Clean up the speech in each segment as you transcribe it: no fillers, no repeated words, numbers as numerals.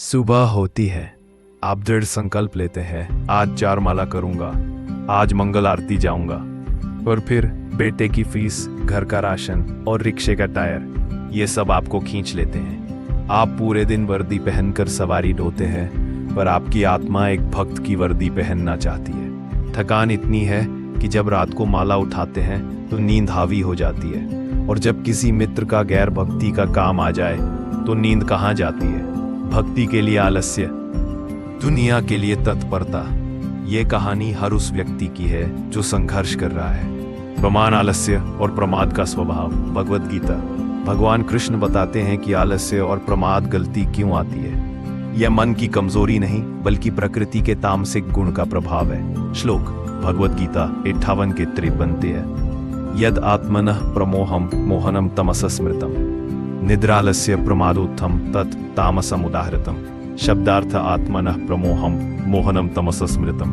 सुबह होती है। आप दृढ़ संकल्प लेते हैं, आज 4 माला करूंगा, आज मंगल आरती जाऊंगा। और फिर बेटे की फीस, घर का राशन और रिक्शे का टायर, ये सब आपको खींच लेते हैं। आप पूरे दिन वर्दी पहनकर सवारी ढोते हैं, पर आपकी आत्मा एक भक्त की वर्दी पहनना चाहती है। थकान इतनी है कि जब रात को माला उठाते हैं तो नींद हावी हो जाती है, और जब किसी मित्र का गैर भक्ति का काम आ जाए तो नींद कहाँ जाती है। भक्ति के लिए आलस्य, दुनिया के लिए तत्परता। ये कहानी हर उस व्यक्ति की है जो संघर्ष कर रहा है। प्रमाण आलस्य और प्रमाद का स्वभाव। भगवद गीता। भगवान कृष्ण बताते हैं कि आलस्य और प्रमाद गलती क्यों आती है। यह मन की कमजोरी नहीं, बल्कि प्रकृति के तामसिक गुण का प्रभाव है। श्लोक भगवद गीता 58 के 53 यद आत्मनः प्रमोहम मोहनम तमस स्मृतम निद्रालस्य प्रमादोत्थम तत् तामसम उदाहृतम। शब्दार्थ आत्मनः प्रमोहम मोहनम तमस स्मृतम।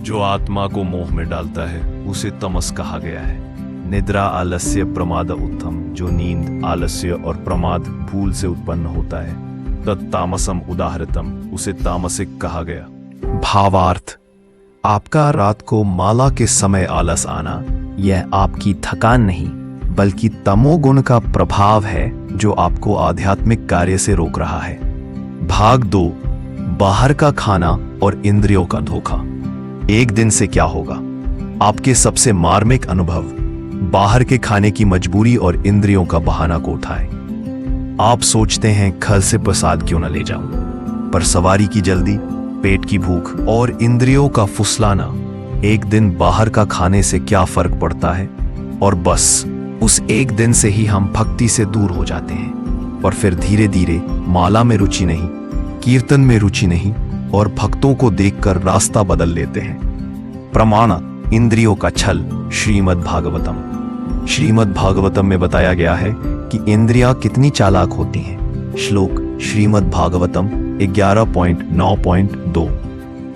जो आत्मा को मोह में डालता है उसे तमस कहा गया है। निद्रा आलस्य प्रमाद उत्तम। जो नींद, आलस्य और प्रमाद भूल से उत्पन्न होता है, तत् तामसम उदाहृतम, उसे तामसिक कहा गया। भावार्थ, आपका रात को माला के समय आलस आना यह आपकी थकान नहीं, बल्कि तमोगुण का प्रभाव है जो आपको आध्यात्मिक कार्य से रोक रहा है। भाग 2, बाहर का खाना और इंद्रियों का धोखा। एक दिन से क्या होगा? आपके सबसे मार्मिक अनुभव बाहर के खाने की मजबूरी और इंद्रियों का बहाना को उठाए। आप सोचते हैं घर से प्रसाद क्यों न ले जाऊं, पर सवारी की जल्दी, पेट की भूख और इंद्रियों का फुसलाना, एक दिन बाहर का खाने से क्या फर्क पड़ता है। और बस उस एक दिन से ही हम भक्ति से दूर हो जाते हैं, और फिर धीरे धीरे माला में रुचि नहीं, कीर्तन में रुचि नहीं, और भक्तों को देखकर रास्ता बदल लेते हैं। प्रमाण इंद्रियों का छल। श्रीमद् भागवतम। श्रीमद् भागवतम में बताया गया है कि इंद्रियां कितनी चालाक होती हैं। श्लोक श्रीमद् भागवतम 11.9.2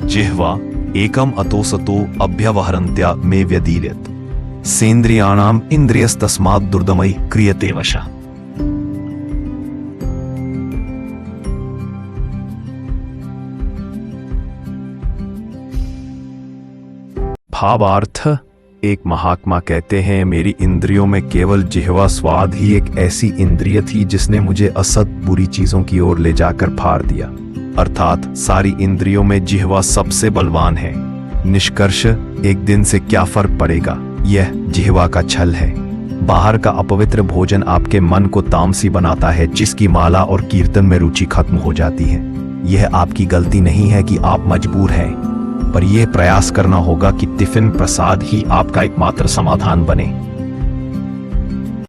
जिह्वा एकम अतोसतो अभ्यवहरन्त्या मे व्यदीर्यत सेन्द्रियाणाम इंद्रियस्तस्मात् दुर्दमय क्रियते वशः। भावार्थ, एक महात्मा कहते हैं, मेरी इंद्रियों में केवल जिह्वा स्वाद ही एक ऐसी इंद्रिय थी जिसने मुझे असत बुरी चीजों की ओर ले जाकर फाड़ दिया। अर्थात सारी इंद्रियों में जिह्वा सबसे बलवान है। निष्कर्ष, एक दिन से क्या फर्क पड़ेगा, यह जिह्वा का छल है। बाहर का अपवित्र भोजन आपके मन को तामसी बनाता है, जिसकी माला और कीर्तन में रुचि खत्म हो जाती है। यह आपकी गलती नहीं है कि आप मजबूर हैं, पर यह प्रयास करना होगा कि टिफिन प्रसाद ही आपका एकमात्र समाधान बने।